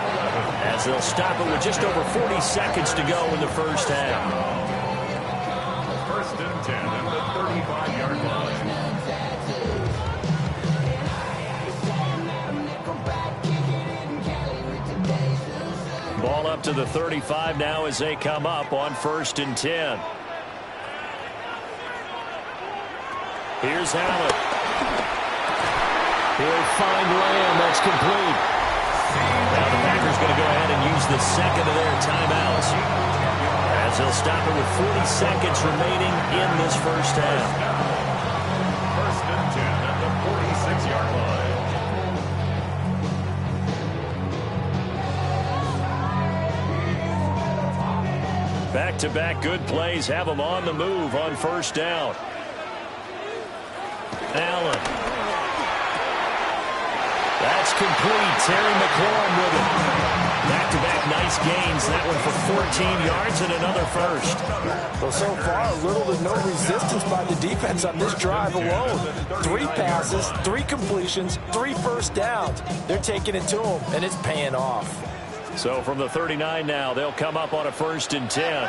as they'll stop it with just over 40 seconds to go in the first half. First and 10 at the 35-yard line. Ball up to the 35 now as they come up on first and 10. Here's Allen. He'll find Lamb. That's complete. Now the Packers going to go ahead and use the second of their timeouts as they'll stop it with 40 seconds remaining in this first half. First and 10 at the 46-yard line. Back-to-back good plays have them on the move on first down. Allen. That's complete. Terry McLaurin with it. Back-to-back nice gains. That one for 14 yards and another first. Well, so far, little to no resistance by the defense on this drive alone. 3 passes, 3 completions, 3 first downs. They're taking it to them, and it's paying off. So from the 39 now, they'll come up on a first and 10. They'll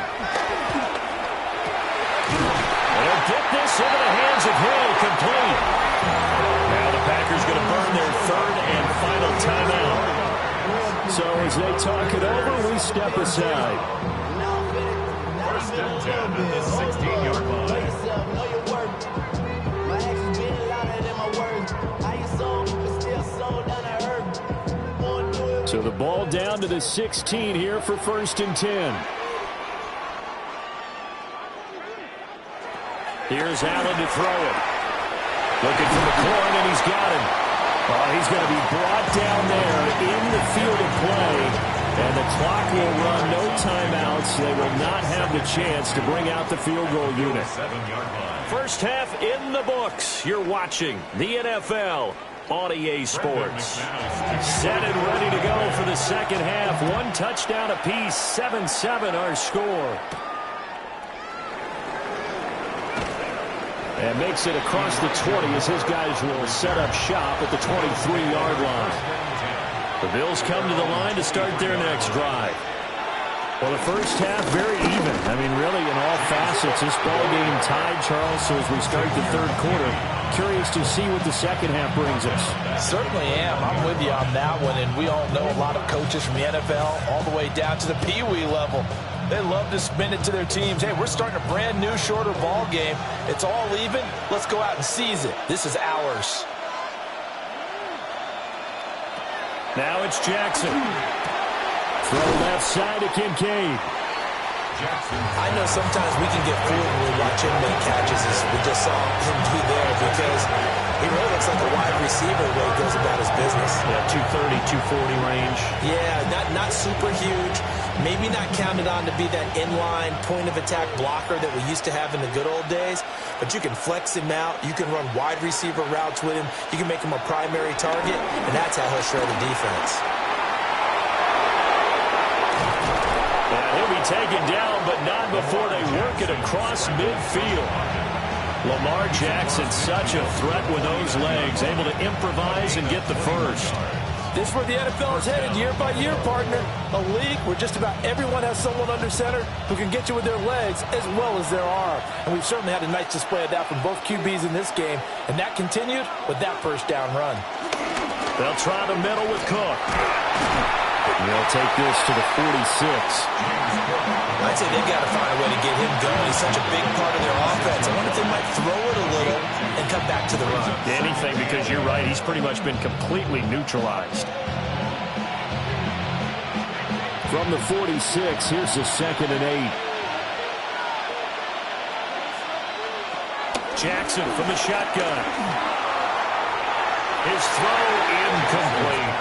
get this into the hands of Hill, complete. Now the Packers going to burn their third and final timeout. So as they talk it over, we step aside. First and 10 at the 16-yard line. So the ball down to the 16 here for first and 10. Here's Allen to throw it. Looking for McLaurin, and he's got him. Oh, he's going to be brought down there in the field of play. And the clock will run, no timeouts. They will not have the chance to bring out the field goal unit. First half in the books. You're watching the NFL on EA Sports. Set and ready to go for the second half. 1 touchdown apiece, 7-7 our score. And makes it across the 20 as his guys will set up shop at the 23-yard line. The Bills come to the line to start their next drive. Well, the first half very even. I mean, really, in all facets, this ball game tied, Charles. So as we start the third quarter, curious to see what the second half brings us. Certainly am. I'm with you on that one. And we all know a lot of coaches from the NFL all the way down to the Pee Wee level. They love to spin it to their teams. Hey, we're starting a brand new, shorter ball game. It's all even. Let's go out and seize it. This is ours. Now it's Jackson. Throw left side to Kincaid. I know sometimes we can get fooled when we watch him make catches, as we just saw him do there, because he really looks like a wide receiver the way he goes about his business. Yeah, 230, 240 range. Yeah, not super huge. Maybe not counted on to be that inline point-of-attack blocker that we used to have in the good old days, but you can flex him out. You can run wide receiver routes with him. You can make him a primary target, and that's how he'll shred the defense. He'll be taken down, but not before they work it across midfield. Lamar Jackson, such a threat with those legs, able to improvise and get the first. This is where the NFL is headed year by year, partner. A league where just about everyone has someone under center who can get you with their legs as well as their arm. And we've certainly had a nice display of that from both QBs in this game, and that continued with that first down run. They'll try the middle with Cook. They'll take this to the 46. I'd say they've got to find a way to get him going. He's such a big part of their offense. I wonder if they might throw it a little and come back to the run. Anything, because you're right. He's pretty much been completely neutralized. From the 46, here's the 2nd and 8. Jackson from the shotgun. His throw incomplete.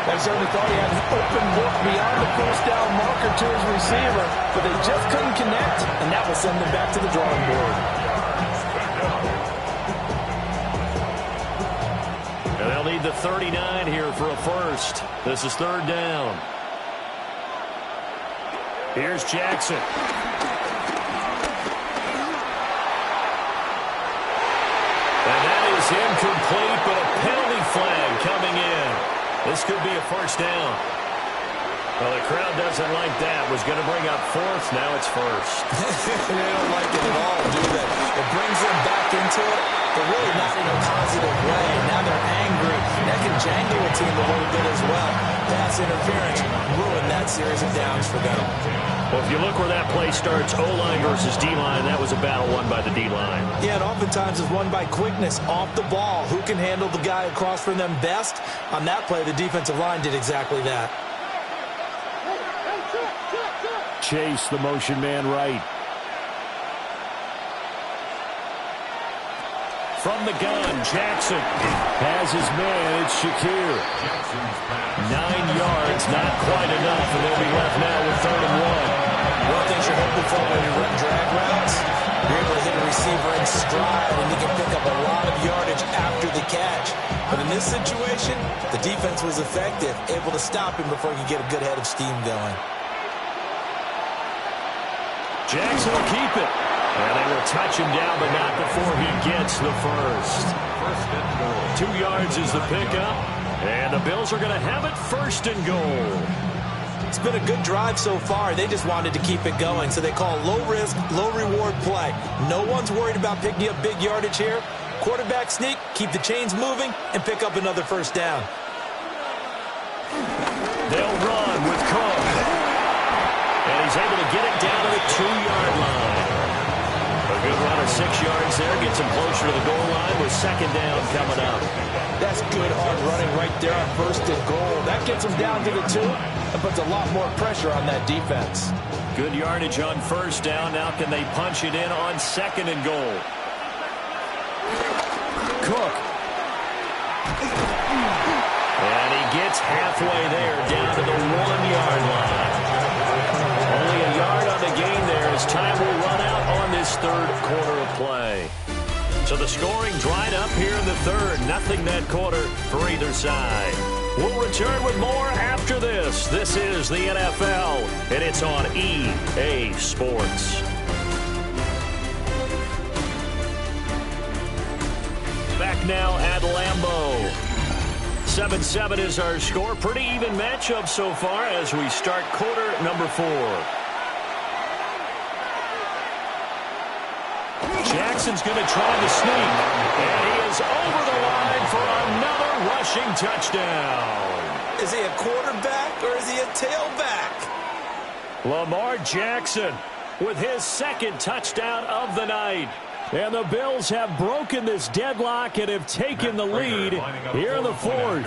I certainly thought he had an open look beyond the first down marker to his receiver, but they just couldn't connect, and that will send them back to the drawing board. And they'll need the 39 here for a first. This is 3rd down. Here's Jackson. And that is incomplete, but a penalty flag coming in. This could be a first down. Well, the crowd doesn't like that. Was going to bring up 4th. Now it's 1st. They don't like it at all, do they? It brings them back into it, but really not in a positive way. Now they're angry. That can jangle a team a little bit as well. Pass interference ruined that series of downs for them. Well, if you look where that play starts, O-line versus D-line, that was a battle won by the D-line. Yeah, and oftentimes it's won by quickness off the ball. Who can handle the guy across from them best? On that play, the defensive line did exactly that. Chase, the motion man right. From the gun, Jackson has his man. It's Shakir. 9 yards, not quite enough, and they'll be left now with 3rd and 1. One thing you're hoping for when you run drag routes, you're able to hit a receiver in stride, and you can pick up a lot of yardage after the catch. But in this situation, the defense was effective, able to stop him before he could get a good head of steam going. Jackson will keep it. And they will touch him down, but not before he gets the first. 2 yards is the pickup. And the Bills are going to have it 1st and goal. It's been a good drive so far. They just wanted to keep it going, so they call low-risk, low-reward play. No one's worried about picking up big yardage here. Quarterback sneak, keep the chains moving, and pick up another first down. They'll run with Cook. And he's able to get it down to the 2-yard line. A good run of 6 yards there. Gets him closer to the goal line with 2nd down coming up. That's good hard running right there on 1st and goal. That gets him down to the 2 and puts a lot more pressure on that defense. Good yardage on 1st down. Now can they punch it in on 2nd and goal? Cook. And he gets halfway there down to the 1-yard line. Only a yard on the gain there as time will run out on this 3rd quarter of play. So the scoring dried up here in the 3rd. Nothing that quarter for either side. We'll return with more after this. This is the NFL, and it's on EA Sports. Back now at Lambeau. 7-7 is our score. Pretty even matchup so far as we start quarter number 4. Jackson's going to try to sneak, and he is over the line for another rushing touchdown. Is he a quarterback or is he a tailback? Lamar Jackson with his 2nd touchdown of the night. And the Bills have broken this deadlock and have taken the lead here in the 4th.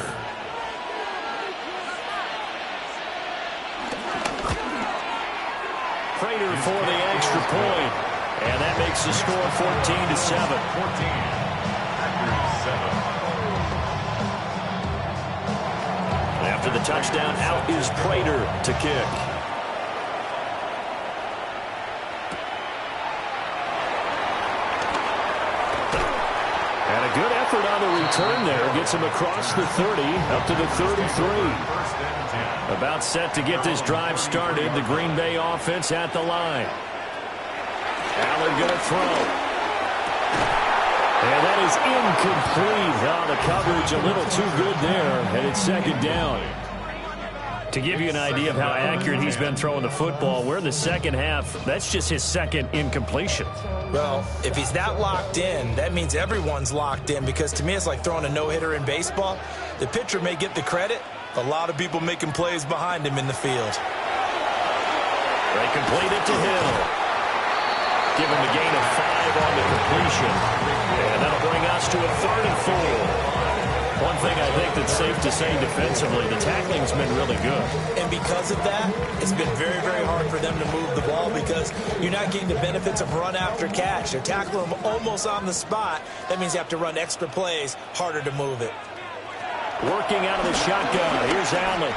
Prater for the extra point. And that makes the score 14-7. 14. After the touchdown, out is Prater to kick. And a good effort on the return there. Gets him across the 30, up to the 33. About set to get this drive started. The Green Bay offense at the line. Allen going to throw. And that is incomplete. Oh, the coverage a little too good there, and it's second down. To give you an idea of how accurate he's been throwing the football, we're in the second half. That's just his second incompletion. Well, if he's that locked in, that means everyone's locked in, because to me it's like throwing a no-hitter in baseball. The pitcher may get the credit. A lot of people making plays behind him in the field. They complete it to Hill. Give him a gain of 5 on the completion. And that'll bring us to a 3rd and 4. One thing I think that's safe to say defensively, the tackling's been really good. And because of that, it's been very, very hard for them to move the ball, because you're not getting the benefits of run after catch. They're tackling them almost on the spot. That means you have to run extra plays, harder to move it. Working out of the shotgun. Here's Allen.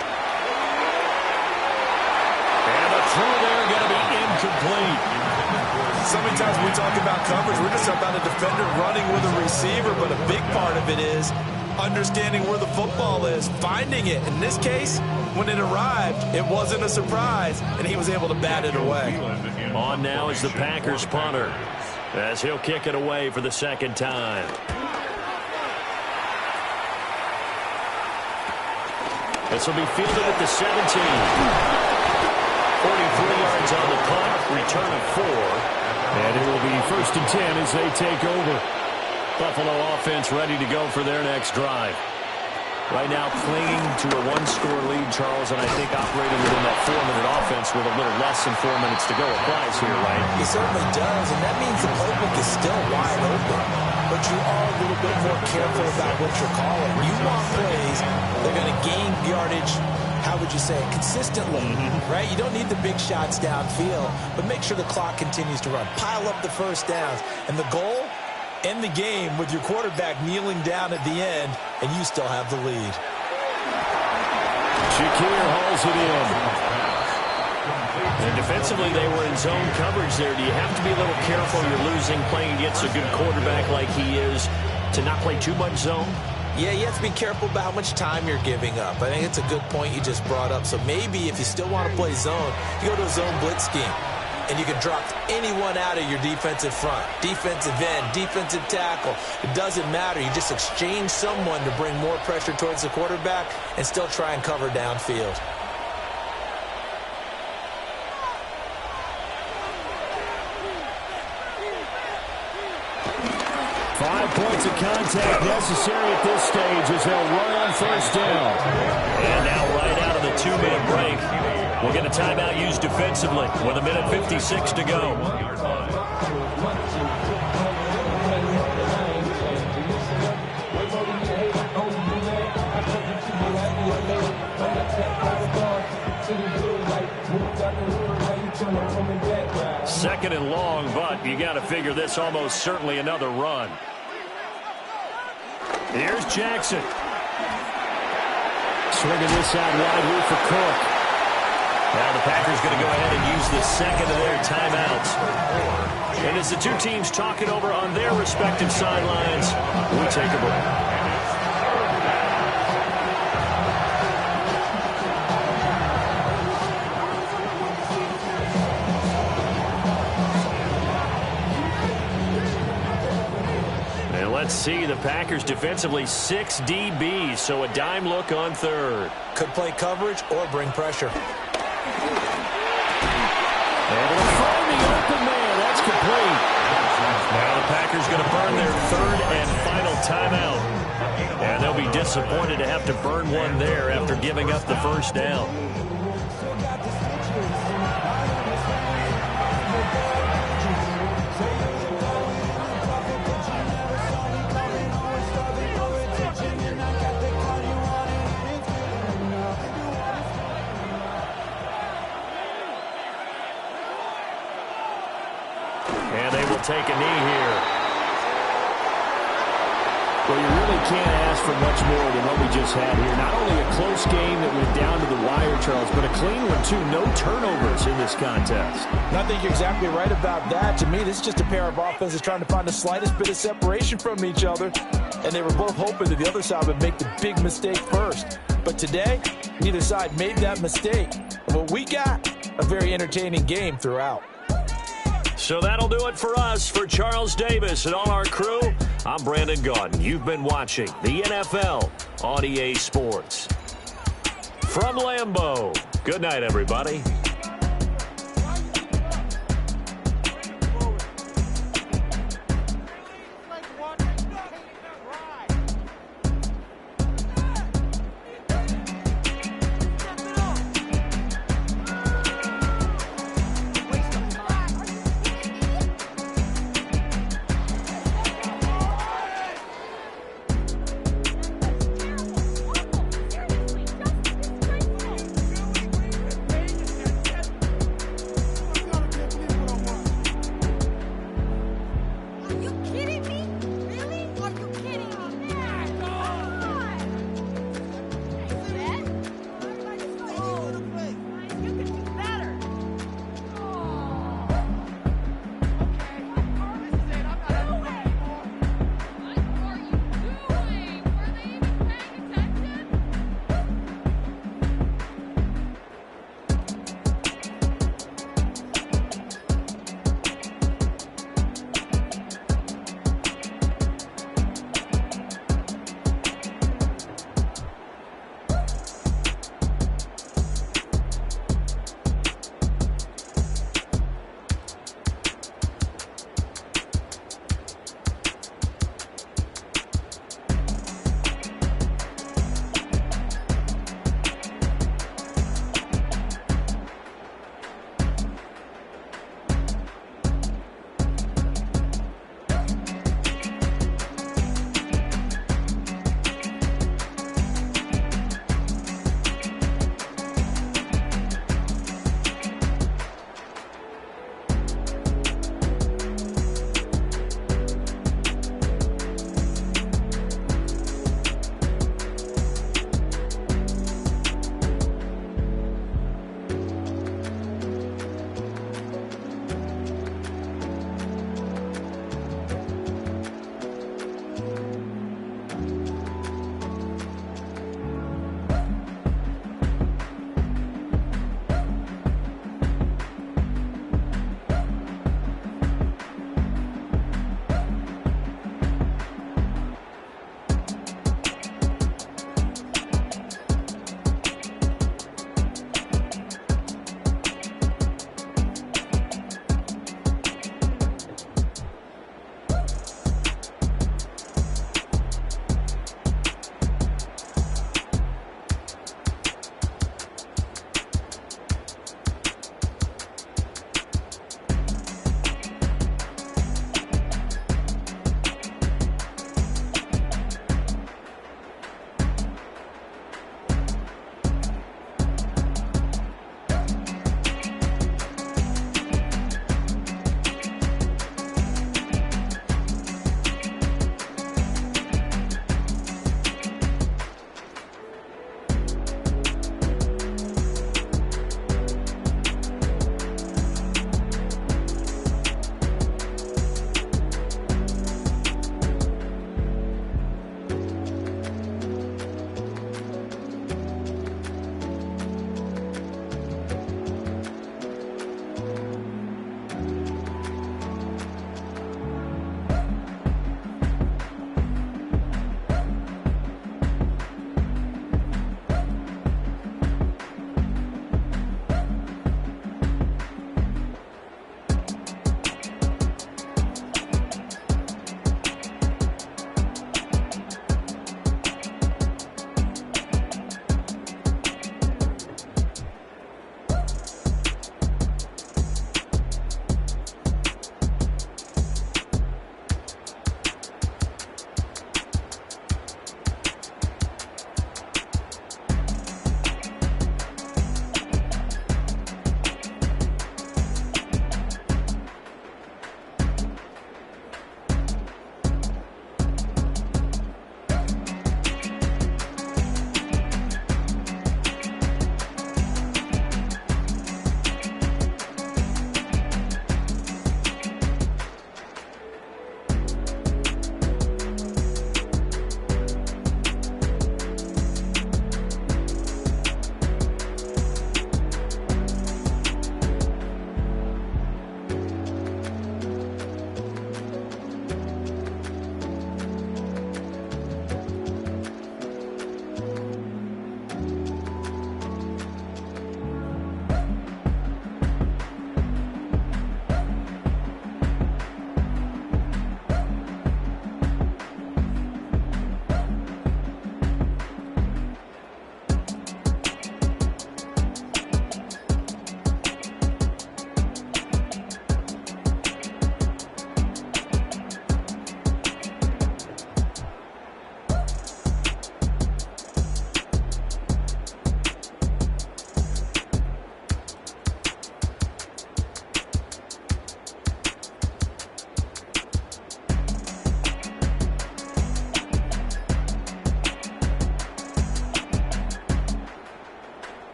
And the throw there going to be incomplete. So many times when we talk about coverage, we're just about a defender running with a receiver, but a big part of it is understanding where the football is, finding it. In this case, when it arrived, it wasn't a surprise, and he was able to bat it away. On now is the Packers punter, as he'll kick it away for the second time. This will be fielded at the 17. 43 yards on the punt, return of 4. And it will be 1st and 10 as they take over. Buffalo offense ready to go for their next drive. Right now clinging to a 1-score lead, Charles, and I think operating within that 4-minute offense with a little less than 4 minutes to go applies here, right? It certainly does, and that means the playbook is still wide open. But you are a little bit more careful about what you're calling. You want plays, they're going to gain yardage, how would you say, consistently, right? You don't need the big shots downfield, but make sure the clock continues to run. Pile up the first downs. And the goal, end the game with your quarterback kneeling down at the end, and you still have the lead. Shakir hauls it in. And defensively, they were in zone coverage there. Do you have to be a little careful? You're losing, playing against a good quarterback like he is, to not play too much zone? Yeah, you have to be careful about how much time you're giving up. I think it's a good point you just brought up. So maybe if you still want to play zone, you go to a zone blitz scheme, and you can drop anyone out of your defensive front, defensive end, defensive tackle. It doesn't matter. You just exchange someone to bring more pressure towards the quarterback and still try and cover downfield. Points of contact necessary at this stage as they'll run on 1st down. And now right out of the 2-minute break, we'll get a timeout used defensively with 1:56 to go. Second and long, but you got to figure this almost certainly another run. Here's Jackson. Swinging this out wide here for Cook. Now the Packers going to go ahead and use the second of their timeouts. And as the two teams talk it over on their respective sidelines, we take a break. Let's see, the Packers defensively 6 DBs, so a dime look on 3rd. Could play coverage or bring pressure. And it'll find the open man. That's complete. Now the Packers going to burn their 3rd and final timeout. And they'll be disappointed to have to burn one there after giving up the 1st down. And they will take a knee here. Well, you really can't ask for much more than what we just had here. Not only a close game that went down to the wire, Charles, but a clean one, too. No turnovers in this contest. And I think you're exactly right about that. To me, this is just a pair of offenses trying to find the slightest bit of separation from each other. And they were both hoping that the other side would make the big mistake first. But today, neither side made that mistake. And what we got, a very entertaining game throughout. So that'll do it for us. For Charles Davis and all our crew, I'm Brandon Gaudin. You've been watching the NFL on EA Sports. From Lambeau, good night, everybody.